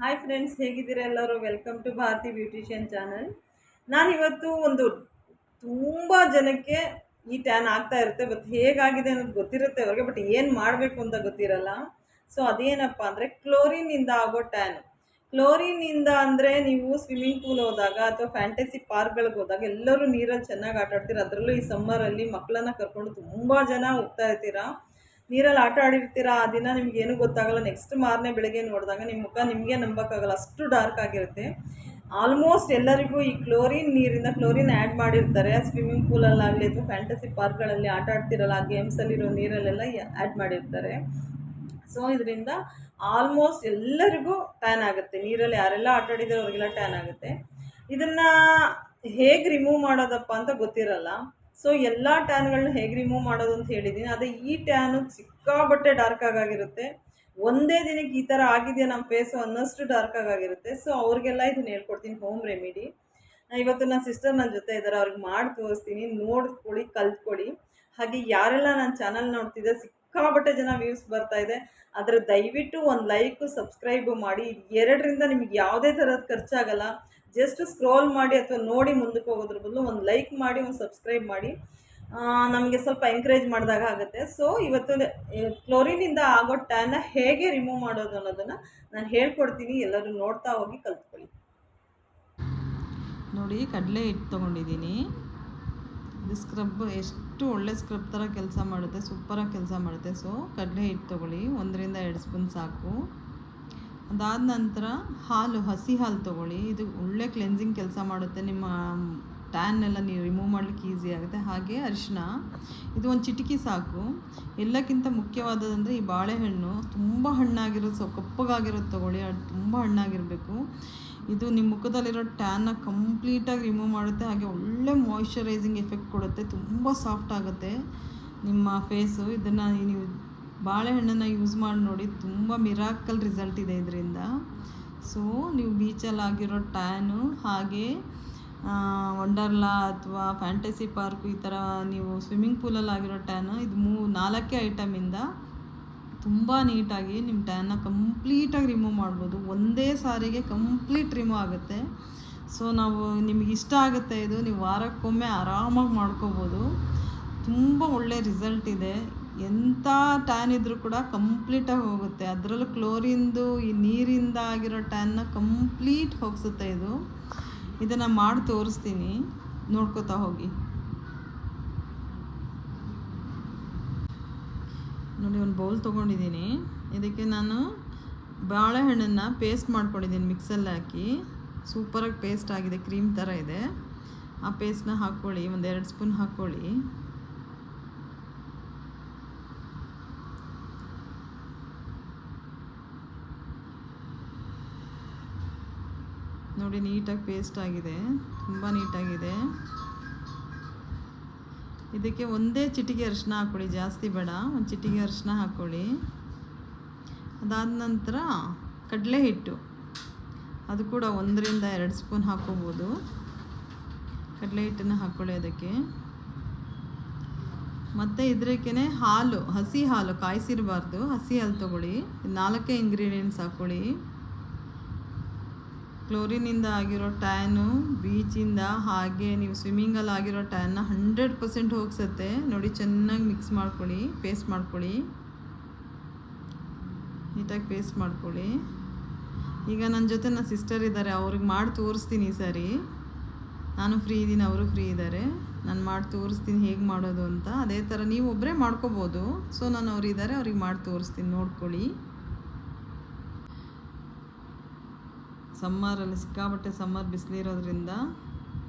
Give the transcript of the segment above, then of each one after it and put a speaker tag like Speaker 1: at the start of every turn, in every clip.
Speaker 1: Hi friends, ಹೇಗಿದ್ದೀರಾ ಎಲ್ಲರೂ? Welcome to Bharati beautician channel. ನಾನಿವತ್ತು ತುಂಬ ಜನಕ್ಕೆ ಈ ಟ್ಯಾನ್ ಆಗ್ತಾ ಇರುತ್ತೆ. ಬಟ್ ಹೇಗಾಗಿದೆ ಅನ್ನೋದು ಗೊತ್ತಿರುತ್ತೆ ಅವ್ರಿಗೆ, ಬಟ್ ಏನು ಮಾಡಬೇಕು ಅಂತ ಗೊತ್ತಿರಲ್ಲ. ಸೊ ಅದೇನಪ್ಪ ಅಂದರೆ ಕ್ಲೋರಿನಿಂದ ಆಗೋ ಟ್ಯಾನ್. ಕ್ಲೋರಿನಿಂದ ಅಂದರೆ ನೀವು ಸ್ವಿಮ್ಮಿಂಗ್ ಪೂಲ್ ಹೋದಾಗ ಅಥವಾ ಫ್ಯಾಂಟಸಿ ಪಾರ್ಕ್ಗಳಿಗೆ ಹೋದಾಗ ಎಲ್ಲರೂ ನೀರಲ್ಲಿ ಚೆನ್ನಾಗಿ ಆಟ ಆಡ್ತೀರ. ಅದರಲ್ಲೂ ಈ ಸಮ್ಮರಲ್ಲಿ ಮಕ್ಕಳನ್ನ ಕರ್ಕೊಂಡು ತುಂಬ ಜನ ಹೋಗ್ತಾ ಇರ್ತೀರಾ. ನೀರಲ್ಲಿ ಆಟ ಆಡಿರ್ತೀರ. ಆ ದಿನ ನಿಮ್ಗೆ ಏನೂ ಗೊತ್ತಾಗಲ್ಲ. ನೆಕ್ಸ್ಟ್ ಮಾರನೇ ಬೆಳಗ್ಗೆ ನೋಡಿದಾಗ ನಿಮ್ಮ ಮುಖ ನಿಮಗೆ ನಂಬೋಕ್ಕಾಗಲ್ಲ, ಅಷ್ಟು ಡಾರ್ಕ್ ಆಗಿರುತ್ತೆ. ಆಲ್ಮೋಸ್ಟ್ ಎಲ್ಲರಿಗೂ ಈ ನೀರಿಂದ ಕ್ಲೋರಿನ್ ಆ್ಯಡ್ ಮಾಡಿರ್ತಾರೆ. ಸ್ವಿಮ್ಮಿಂಗ್ ಪೂಲಲ್ಲಾಗಲಿ ಅಥವಾ ಫ್ಯಾಂಟಸಿ ಪಾರ್ಕ್ಗಳಲ್ಲಿ ಆಟ ಆಡ್ತಿರಲ್ಲ, ಆ ಗೇಮ್ಸಲ್ಲಿರೋ ನೀರಲ್ಲೆಲ್ಲ ಆ್ಯಡ್ ಮಾಡಿರ್ತಾರೆ. ಸೊ ಇದರಿಂದ ಆಲ್ಮೋಸ್ಟ್ ಎಲ್ಲರಿಗೂ ಟ್ಯಾನ್ ಆಗುತ್ತೆ. ನೀರಲ್ಲಿ ಯಾರೆಲ್ಲ ಆಟ ಆಡಿದಾರೋ ಅವರಿಗೆಲ್ಲ ಟ್ಯಾನ್ ಆಗುತ್ತೆ. ಇದನ್ನು ಹೇಗೆ ರಿಮೂವ್ ಮಾಡೋದಪ್ಪ ಅಂತ ಗೊತ್ತಿರಲ್ಲ. ಸೊ ಎಲ್ಲ ಟ್ಯಾನ್ಗಳನ್ನ ಹೇಗೆ ರಿಮೂವ್ ಮಾಡೋದು ಅಂತ ಹೇಳಿದ್ದೀನಿ. ಅದೇ ಈ ಟ್ಯಾನು ಸಿಕ್ಕಾಬಟ್ಟೆ ಡಾರ್ಕ್ ಆಗಿರುತ್ತೆ. ಒಂದೇ ದಿನಕ್ಕೆ ಈ ಥರ ಆಗಿದೆಯಾ ನಮ್ಮ ಫೇಸು ಅನ್ನೋಷ್ಟು ಡಾರ್ಕ್ ಆಗಿರುತ್ತೆ. ಸೊ ಅವ್ರಿಗೆಲ್ಲ ಇದನ್ನು ಹೇಳ್ಕೊಡ್ತೀನಿ, ಹೋಮ್ ರೆಮಿಡಿ. ಇವತ್ತು ನನ್ನ ಸಿಸ್ಟರ್ ನನ್ನ ಜೊತೆ ಇದ್ದಾರೆ, ಅವ್ರಿಗೆ ಮಾಡಿ ತೋರಿಸ್ತೀನಿ. ನೋಡ್ಕೊಳ್ಳಿ, ಕಲ್ತ್ಕೊಳ್ಳಿ. ಹಾಗೆ ಯಾರೆಲ್ಲ ನನ್ನ ಚಾನಲ್ ನೋಡ್ತಿದ್ದೆ, ಸಿಕ್ಕಾಬಟ್ಟೆ ಜನ ವ್ಯೂಸ್ ಬರ್ತಾ ಇದೆ. ಆದರೆ ದಯವಿಟ್ಟು ಒಂದು ಲೈಕು ಸಬ್ಸ್ಕ್ರೈಬು ಮಾಡಿ. 2ರಿಂದ ನಿಮಗೆ ಯಾವುದೇ ಥರದ ಖರ್ಚಾಗಲ್ಲ. ಜಸ್ಟ್ ಸ್ಕ್ರೋಲ್ ಮಾಡಿ ಅಥವಾ ನೋಡಿ ಮುಂದಕ್ಕೆ ಹೋಗೋದ್ರ ಬದಲು ಒಂದು ಲೈಕ್ ಮಾಡಿ, ಒಂದು ಸಬ್ಸ್ಕ್ರೈಬ್ ಮಾಡಿ. ನಮಗೆ ಸ್ವಲ್ಪ ಎಂಕರೇಜ್ ಮಾಡಿದಾಗ ಆಗುತ್ತೆ. ಸೊ ಇವತ್ತು ಕ್ಲೋರಿನಿಂದ ಆಗೋ ಟ್ಯಾನ್ನ ಹೇಗೆ ರಿಮೂವ್ ಮಾಡೋದು ಅನ್ನೋದನ್ನು ನಾನು ಹೇಳ್ಕೊಡ್ತೀನಿ. ಎಲ್ಲರೂ ನೋಡ್ತಾ ಹೋಗಿ ಕಲ್ತ್ಕೊಳ್ಳಿ.
Speaker 2: ನೋಡಿ, ಕಡಲೆ ಹಿಟ್ಟು ತೊಗೊಂಡಿದ್ದೀನಿ. ಇದು ಸ್ಕ್ರಬ್ ಎಷ್ಟು ಒಳ್ಳೆ ಸ್ಕ್ರಬ್ ಥರ ಕೆಲಸ ಮಾಡುತ್ತೆ, ಸೂಪರಾಗಿ ಕೆಲಸ ಮಾಡುತ್ತೆ. ಸೊ ಕಡಲೆ ಹಿಟ್ಟು ತೊಗೊಳ್ಳಿ, 1-2 ಸ್ಪೂನ್ ಸಾಕು. ಅದಾದ ನಂತರ ಹಾಲು, ಹಸಿ ಹಾಲು ತೊಗೊಳ್ಳಿ. ಇದು ಒಳ್ಳೆ ಕ್ಲೆನ್ಸಿಂಗ್ ಕೆಲಸ ಮಾಡುತ್ತೆ. ನಿಮ್ಮ ಟ್ಯಾನ್ನೆಲ್ಲ ನೀವು ರಿಮೂವ್ ಮಾಡಲಿಕ್ಕೆ ಈಸಿ ಆಗುತ್ತೆ. ಹಾಗೆ ಅರಿಶಿನ, ಇದು ಒಂದು ಚಿಟಿಕೆ ಸಾಕು. ಎಲ್ಲಕ್ಕಿಂತ ಮುಖ್ಯವಾದದಂದರೆ ಈ ಬಾಳೆಹಣ್ಣು ತುಂಬ ಹಣ್ಣಾಗಿರೋದು, ಕಪ್ಪಗಾಗಿರೋದು ತೊಗೊಳ್ಳಿ. ಅದು ತುಂಬ ಹಣ್ಣಾಗಿರಬೇಕು. ಇದು ನಿಮ್ಮ ಮುಖದಲ್ಲಿರೋ ಟ್ಯಾನ್ನ ಕಂಪ್ಲೀಟಾಗಿ ರಿಮೂವ್ ಮಾಡುತ್ತೆ. ಹಾಗೆ ಒಳ್ಳೆ ಮಾಯ್ಶ್ಚರೈಸಿಂಗ್ ಎಫೆಕ್ಟ್ ಕೊಡುತ್ತೆ. ತುಂಬ ಸಾಫ್ಟ್ ಆಗುತ್ತೆ ನಿಮ್ಮ ಫೇಸು. ಇದನ್ನು ನೀವು ಬಾಳೆಹಣ್ಣನ್ನು ಯೂಸ್ ಮಾಡಿ ನೋಡಿ, ತುಂಬ ಮಿರಾಕಲ್ ರಿಸಲ್ಟ್ ಇದೆ ಇದರಿಂದ. ಸೊ ನೀವು ಬೀಚಲ್ಲಾಗಿರೋ ಟ್ಯಾನು, ಹಾಗೆ ವಂಡರ್ಲಾ ಅಥವಾ ಫ್ಯಾಂಟಸಿ ಪಾರ್ಕು, ಈ ಥರ ನೀವು ಸ್ವಿಮ್ಮಿಂಗ್ ಪೂಲಲ್ಲಾಗಿರೋ ಟ್ಯಾನು, ಇದು 4 ಐಟಮಿಂದ ತುಂಬ ನೀಟಾಗಿ ನಿಮ್ಮ ಟ್ಯಾನ್ನ ಕಂಪ್ಲೀಟಾಗಿ ರಿಮೂವ್ ಮಾಡ್ಬೋದು. ಒಂದೇ ಸಾರಿಗೆ ಕಂಪ್ಲೀಟ್ ರಿಮೂವ್ ಆಗುತ್ತೆ. ಸೊ ನಿಮಗೆ ಇಷ್ಟ ಆಗುತ್ತೆ ಇದು, ನೀವು ವಾರಕ್ಕೊಮ್ಮೆ ಆರಾಮಾಗಿ ಮಾಡ್ಕೋಬೋದು. ತುಂಬ ಒಳ್ಳೆ ರಿಸಲ್ಟ್ ಇದೆ. ಎಂಥ ಟ್ಯಾನ್ ಇದ್ದರೂ ಕೂಡ ಕಂಪ್ಲೀಟಾಗಿ ಹೋಗುತ್ತೆ. ಅದರಲ್ಲೂ ಕ್ಲೋರಿಂದು ಈ ನೀರಿಂದ ಆಗಿರೋ ಟ್ಯಾನ್ನ ಕಂಪ್ಲೀಟ್ ಹೋಗಿಸುತ್ತೆ ಇದು. ಇದನ್ನು ಮಾಡಿ ತೋರಿಸ್ತೀನಿ, ನೋಡ್ಕೋತಾ ಹೋಗಿ. ನೋಡಿ, ಒಂದು ಬೌಲ್ ತೊಗೊಂಡಿದ್ದೀನಿ. ಇದಕ್ಕೆ ನಾನು ಬಾಳೆಹಣ್ಣನ್ನು ಪೇಸ್ಟ್ ಮಾಡ್ಕೊಂಡಿದ್ದೀನಿ, ಮಿಕ್ಸಲ್ಲಿ ಹಾಕಿ. ಸೂಪರಾಗಿ ಪೇಸ್ಟ್ ಆಗಿದೆ, ಕ್ರೀಮ್ ಥರ ಇದೆ. ಆ ಪೇಸ್ಟನ್ನ ಹಾಕ್ಕೊಳ್ಳಿ, 1-2 ಸ್ಪೂನ್ ಹಾಕ್ಕೊಳ್ಳಿ. ನೋಡಿ, ನೀಟಾಗಿ ಪೇಸ್ಟ್ ಆಗಿದೆ, ತುಂಬ ನೀಟಾಗಿದೆ. ಇದಕ್ಕೆ ಒಂದೇ ಚಿಟಿಕೆ ಅರಿಶಿನ ಹಾಕ್ಕೊಳ್ಳಿ, ಜಾಸ್ತಿ ಬೇಡ. ಒಂದು ಚಿಟಿಕೆ ಅರಿಶಿನ ಹಾಕ್ಕೊಳ್ಳಿ. ಅದಾದ ನಂತರ ಕಡಲೆ ಹಿಟ್ಟು, ಅದು ಕೂಡ 1-2 ಸ್ಪೂನ್ ಹಾಕ್ಕೋಬೋದು. ಕಡಲೆ ಹಿಟ್ಟನ್ನು ಹಾಕ್ಕೊಳ್ಳಿ ಅದಕ್ಕೆ. ಮತ್ತು ಇದಕ್ಕೇ ಹಾಲು, ಹಸಿ ಹಾಲು, ಕಾಯಿಸಿರಬಾರ್ದು, ಹಸಿ ಹಾಲು ತೊಗೊಳ್ಳಿ. 4 ಇಂಗ್ರೀಡಿಯೆಂಟ್ಸ್ ಹಾಕ್ಕೊಳ್ಳಿ. ಕ್ಲೋರಿನಿಂದ ಆಗಿರೋ ಟ್ಯಾನು, ಬೀಚಿಂದ ಹಾಗೆ ನೀವು ಸ್ವಿಮ್ಮಿಂಗಲ್ಲಿ ಆಗಿರೋ ಟ್ಯಾನ್ನ 100% ಹೋಗಿಸುತ್ತೆ. ನೋಡಿ, ಚೆನ್ನಾಗಿ ಮಿಕ್ಸ್ ಮಾಡ್ಕೊಳ್ಳಿ, ಪೇಸ್ಟ್ ಮಾಡ್ಕೊಳ್ಳಿ, ನೀಟಾಗಿ ಪೇಸ್ಟ್ ಮಾಡ್ಕೊಳ್ಳಿ. ಈಗ ನನ್ನ ಜೊತೆ ನನ್ನ ಸಿಸ್ಟರ್ ಇದ್ದಾರೆ, ಅವ್ರಿಗೆ ಮಾಡಿ ತೋರಿಸ್ತೀನಿ ಈ ಸಾರಿ. ನಾನು ಫ್ರೀ ಇದ್ದೀನಿ, ಅವರು ಫ್ರೀ ಇದ್ದಾರೆ. ನಾನು ಮಾಡಿ ತೋರಿಸ್ತೀನಿ ಹೇಗೆ ಮಾಡೋದು ಅಂತ. ಅದೇ ಥರ ನೀವು ಒಬ್ಬರೇ ಮಾಡ್ಕೋಬೋದು. ಸೊ ನಾನು ಅವರಿದ್ದಾರೆ, ಅವ್ರಿಗೆ ಮಾಡಿ ತೋರಿಸ್ತೀನಿ, ನೋಡ್ಕೊಳ್ಳಿ. ಸಮ್ಮರಲ್ಲಿ ಸಿಕ್ಕಾಬಟ್ಟೆ ಸಮ್ಮರ್ ಬಿಸಿಲಿರೋದ್ರಿಂದ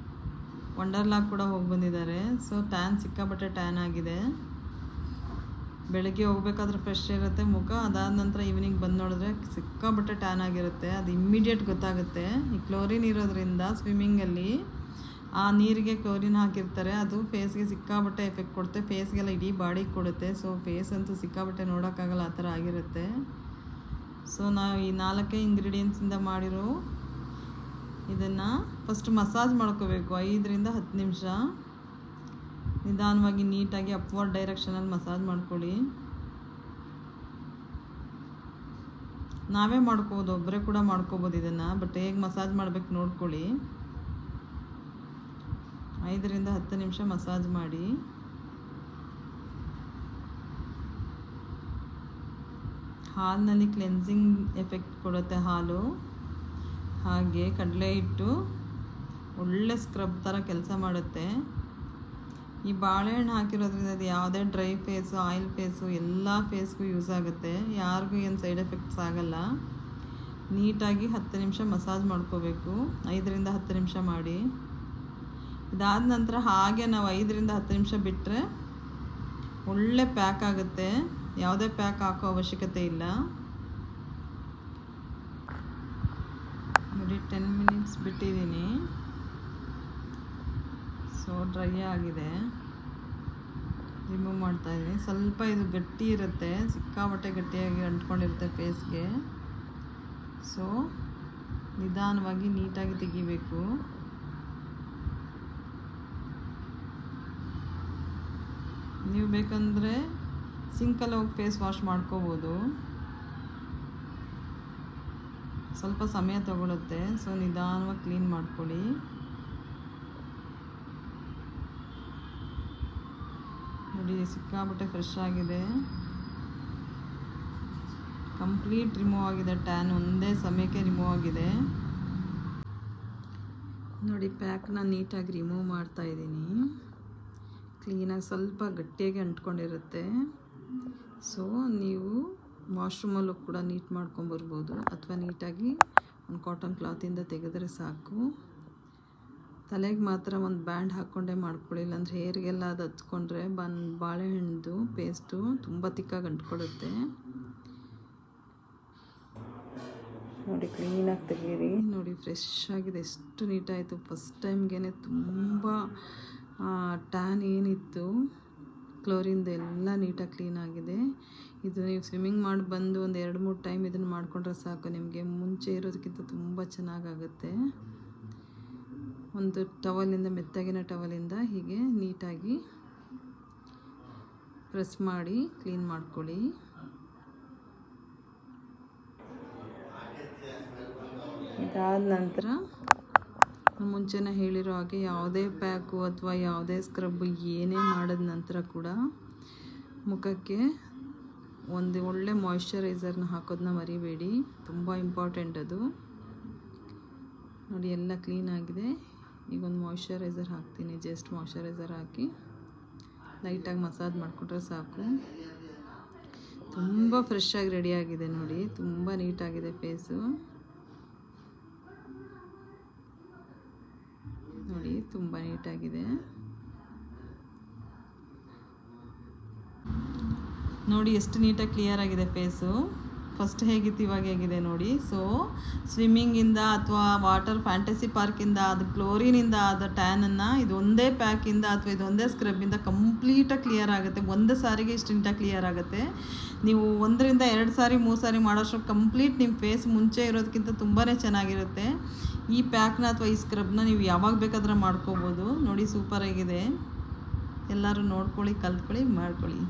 Speaker 2: ವಂಡರ್ಲಾ ಕೂಡ ಹೋಗಿ ಬಂದಿದ್ದಾರೆ. ಸೊ ಟ್ಯಾನ್, ಸಿಕ್ಕಾಬಟ್ಟೆ ಟ್ಯಾನ್ ಆಗಿದೆ. ಬೆಳಗ್ಗೆ ಹೋಗ್ಬೇಕಾದ್ರೆ ಫ್ರೆಶ್ ಇರುತ್ತೆ ಮುಖ. ಅದಾದ ನಂತರ ಈವ್ನಿಂಗ್ ಬಂದು ನೋಡಿದ್ರೆ ಸಿಕ್ಕಾಬಟ್ಟೆ ಟ್ಯಾನ್ ಆಗಿರುತ್ತೆ. ಅದು ಇಮ್ಮಿಡಿಯೇಟ್ ಗೊತ್ತಾಗುತ್ತೆ. ಈ ಕ್ಲೋರಿನ್ ಇರೋದ್ರಿಂದ ಸ್ವಿಮ್ಮಿಂಗಲ್ಲಿ ಆ ನೀರಿಗೆ ಕ್ಲೋರಿನ್ ಹಾಕಿರ್ತಾರೆ. ಅದು ಫೇಸ್ಗೆ ಸಿಕ್ಕಾಬಟ್ಟೆ ಎಫೆಕ್ಟ್ ಕೊಡುತ್ತೆ. ಫೇಸ್ಗೆಲ್ಲ ಇಡೀ ಬಾಡಿಗೆ ಕೊಡುತ್ತೆ. ಸೊ ಫೇಸ್ ಅಂತೂ ಸಿಕ್ಕಾಬಟ್ಟೆ ನೋಡೋಕ್ಕಾಗಲ್ಲ, ಆ ಥರ ಆಗಿರುತ್ತೆ. ಸೊ ನಾವು ಈ 4 ಇಂಗ್ರೀಡಿಯೆಂಟ್ಸಿಂದ ಮಾಡಿರೋ ಇದನ್ನು ಫಸ್ಟ್ ಮಸಾಜ್ ಮಾಡ್ಕೋಬೇಕು. 5-10 ನಿಮಿಷ ನಿಧಾನವಾಗಿ ನೀಟಾಗಿ ಅಪ್ವರ್ಡ್ ಡೈರೆಕ್ಷನಲ್ಲಿ ಮಸಾಜ್ ಮಾಡ್ಕೊಳ್ಳಿ. ನಾವೇ ಮಾಡ್ಕೋಬೋದು, ಒಬ್ಬರೇ ಕೂಡ ಮಾಡ್ಕೋಬೋದು ಇದನ್ನು. ಬಟ್ ಹೇಗೆ ಮಸಾಜ್ ಮಾಡಬೇಕು ನೋಡ್ಕೊಳ್ಳಿ. 5 ರಿಂದ 10 ನಿಮಿಷ ಮಸಾಜ್ ಮಾಡಿ. ಹಾಲಿನಲ್ಲಿ ಕ್ಲೆನ್ಸಿಂಗ್ ಎಫೆಕ್ಟ್ ಕೊಡುತ್ತೆ ಹಾಲು. ಹಾಗೆ ಕಡಲೆ ಹಿಟ್ಟು ಒಳ್ಳೆ ಸ್ಕ್ರಬ್ ಥರ ಕೆಲಸ ಮಾಡುತ್ತೆ. ಈ ಬಾಳೆಹಣ್ಣು ಹಾಕಿರೋದ್ರಿಂದ ಅದು ಯಾವುದೇ ಡ್ರೈ ಫೇಸು, ಆಯಿಲ್ ಫೇಸು ಎಲ್ಲ ಫೇಸ್ಗೂ ಯೂಸ್ ಆಗುತ್ತೆ. ಯಾರಿಗೂ ಏನು ಸೈಡ್ ಎಫೆಕ್ಟ್ಸ್ ಆಗಲ್ಲ. ನೀಟಾಗಿ 10 ನಿಮಿಷ ಮಸಾಜ್ ಮಾಡ್ಕೋಬೇಕು. 5 ರಿಂದ 10 ನಿಮಿಷ ಮಾಡಿ. ಇದಾದ ನಂತರ ಹಾಗೆ ನಾವು 5 ರಿಂದ 10 ನಿಮಿಷ ಬಿಟ್ಟರೆ ಒಳ್ಳೆ ಪ್ಯಾಕ್ ಆಗುತ್ತೆ. ಯಾವುದೇ ಪ್ಯಾಕ್ ಹಾಕೋ ಅವಶ್ಯಕತೆ ಇಲ್ಲ. ನೋಡಿ 10 ಮಿನಿಟ್ಸ್ ಬಿಟ್ಟಿದ್ದೀನಿ. ಸೊ ಡ್ರೈ ಆಗಿದೆ, ರಿಮೂವ್ ಮಾಡ್ತಾಯಿದ್ದೀನಿ. ಸ್ವಲ್ಪ ಇದು ಗಟ್ಟಿ ಇರುತ್ತೆ, ಸಿಕ್ಕಾಪಟ್ಟೆ ಗಟ್ಟಿಯಾಗಿ ಅಂಟ್ಕೊಂಡಿರುತ್ತೆ ಫೇಸ್ಗೆ. ಸೊ ನಿಧಾನವಾಗಿ ನೀಟಾಗಿ ತೆಗಿಬೇಕು. ನೀವು ಬೇಕಂದರೆ ಸಿಂಕಲ್ಲಿ ಹೋಗಿ ಫೇಸ್ ವಾಶ್ ಮಾಡ್ಕೋಬೋದು. ಸ್ವಲ್ಪ ಸಮಯ ತಗೊಳುತ್ತೆ. ಸೊ ನಿಧಾನವಾಗಿ ಕ್ಲೀನ್ ಮಾಡ್ಕೊಳ್ಳಿ. ನೋಡಿ ಸಿಕ್ಕಾಪಟ್ಟೆ ಫ್ರೆಶ್ ಆಗಿದೆ, ಕಂಪ್ಲೀಟ್ ರಿಮೂವ್ ಆಗಿದೆ. ಟ್ಯಾನ್ ಒಂದೇ ಸಮಯಕ್ಕೆ ರಿಮೂವ್ ಆಗಿದೆ. ನೋಡಿ ಪ್ಯಾಕ್ನ ನೀಟಾಗಿ ರಿಮೂವ್ ಮಾಡ್ತಾಯಿದ್ದೀನಿ. ಕ್ಲೀನಾಗಿ ಸ್ವಲ್ಪ ಗಟ್ಟಿಯಾಗಿ ಅಂಟ್ಕೊಂಡಿರುತ್ತೆ. ಸೊ ನೀವು ವಾಶ್ರೂಮಲ್ಲೂ ಕೂಡ ನೀಟ್ ಮಾಡ್ಕೊಂಬರ್ಬೋದು, ಅಥವಾ ನೀಟಾಗಿ ಒಂದು ಕಾಟನ್ ಕ್ಲಾತಿಂದ ತೆಗೆದರೆ ಸಾಕು. ತಲೆಗೆ ಮಾತ್ರ ಒಂದು ಬ್ಯಾಂಡ್ ಹಾಕ್ಕೊಂಡೇ ಮಾಡ್ಕೊಳ್ಳಿ, ಇಲ್ಲಾಂದರೆ ಹೇರಿಗೆಲ್ಲ ಅದು ಹಚ್ಕೊಂಡ್ರೆ ಬಾಳೆಹಣ್ಣು ಪೇಸ್ಟು ತುಂಬ ತಿಕ್ಕಾಗಿ ಅಂಟ್ಕೊಡುತ್ತೆ. ನೋಡಿ ಕ್ಲೀನಾಗಿ ತೆಗೀರಿ. ನೋಡಿ ಫ್ರೆಶ್ ಆಗಿದೆ, ಎಷ್ಟು ನೀಟಾಯಿತು. ಫಸ್ಟ್ ಟೈಮ್ಗೆ ತುಂಬ ಟ್ಯಾನ್ ಏನಿತ್ತು ಕ್ಲೋರಿಂದ ಎಲ್ಲ ನೀಟಾಗಿ ಕ್ಲೀನ್ ಆಗಿದೆ. ಇದು ನೀವು ಸ್ವಿಮ್ಮಿಂಗ್ ಮಾಡಿ ಬಂದು ಒಂದು 2-3 ಟೈಮ್ ಇದನ್ನು ಮಾಡಿಕೊಂಡ್ರೆ ಸಾಕು, ನಿಮಗೆ ಮುಂಚೆ ಇರೋದಕ್ಕಿಂತ ತುಂಬ ಚೆನ್ನಾಗಾಗುತ್ತೆ. ಒಂದು ಟವಲಿಂದ, ಮೆತ್ತಗಿನ ಟವಲಿಂದ ಹೀಗೆ ನೀಟಾಗಿ ಪ್ರೆಸ್ ಮಾಡಿ ಕ್ಲೀನ್ ಮಾಡ್ಕೊಳ್ಳಿ. ಇದಾದ ನಂತರ ಮುಂಚೆನೇ ಹೇಳಿರೋ ಹಾಗೆ ಯಾವುದೇ ಪ್ಯಾಕು ಅಥವಾ ಯಾವುದೇ ಸ್ಕ್ರಬ್ ಏನೇ ಮಾಡಿದ ನಂತರ ಕೂಡ ಮುಖಕ್ಕೆ ಒಂದು ಒಳ್ಳೆ ಮಾಯಿಶ್ಚರೈಸರ್ನ ಹಾಕೋದನ್ನ ಮರಿಬೇಡಿ, ತುಂಬ ಇಂಪಾರ್ಟೆಂಟ್ ಅದು. ನೋಡಿ ಎಲ್ಲ ಕ್ಲೀನ್ ಆಗಿದೆ. ಈಗ ಒಂದು ಮಾಯಿಶ್ಚರೈಸರ್ ಹಾಕ್ತೀನಿ. ಜಸ್ಟ್ ಮಾಯಿಶ್ಚರೈಸರ್ ಹಾಕಿ ಲೈಟಾಗಿ ಮಸಾಜ್ ಮಾಡಿಕೊಂಡ್ರೆ ಸಾಕು. ತುಂಬ ಫ್ರೆಶ್ ಆಗಿ ರೆಡಿಯಾಗಿದೆ. ನೋಡಿ ತುಂಬ ನೀಟಾಗಿದೆ ಫೇಸು. ನೋಡಿ ತುಂಬ ನೀಟಾಗಿದೆ. ನೋಡಿ ಎಷ್ಟು ನೀಟಾಗಿ ಕ್ಲಿಯರ್ ಆಗಿದೆ ಫೇಸು. ಫಸ್ಟ್ ಹೇಗಿತ್ತು ಇವಾಗ ಹೇಗಿದೆ ನೋಡಿ. ಸೊ ಸ್ವಿಮ್ಮಿಂಗಿಂದ ಅಥವಾ ವಾಟರ್ ಫ್ಯಾಂಟಸಿ ಪಾರ್ಕಿಂದ ಅದು ಕ್ಲೋರಿನಿಂದ ಆದ ಟ್ಯಾನನ್ನು ಇದೊಂದೇ ಪ್ಯಾಕಿಂದ ಅಥವಾ ಇದೊಂದೇ ಸ್ಕ್ರಬ್ಬಿಂದ ಕಂಪ್ಲೀಟಾಗಿ ಕ್ಲಿಯರ್ ಆಗುತ್ತೆ. ಒಂದು ಸಾರಿಗೆ ಇಷ್ಟು ನೀಟಾಗಿ ಕ್ಲಿಯರ್ ಆಗುತ್ತೆ. ನೀವು 1 ರಿಂದ 2 ಸಾರಿ 3 ಸಾರಿ ಮಾಡೋಷ್ಟು ಕಂಪ್ಲೀಟ್ ನಿಮ್ಮ ಫೇಸ್ ಮುಂಚೆ ಇರೋದಕ್ಕಿಂತ ತುಂಬಾ ಚೆನ್ನಾಗಿರುತ್ತೆ. ಈ ಪ್ಯಾಕ್ನ ಅಥವಾ ಈ ಸ್ಕ್ರಬ್ನ ನೀವು ಯಾವಾಗ ಬೇಕಾದ್ರೆ ಮಾಡ್ಕೋಬೋದು. ನೋಡಿ ಸೂಪರಾಗಿದೆ. ಎಲ್ಲರೂ ನೋಡ್ಕೊಳ್ಳಿ, ಕಲ್ತ್ಕೊಳ್ಳಿ, ಮಾಡ್ಕೊಳ್ಳಿ.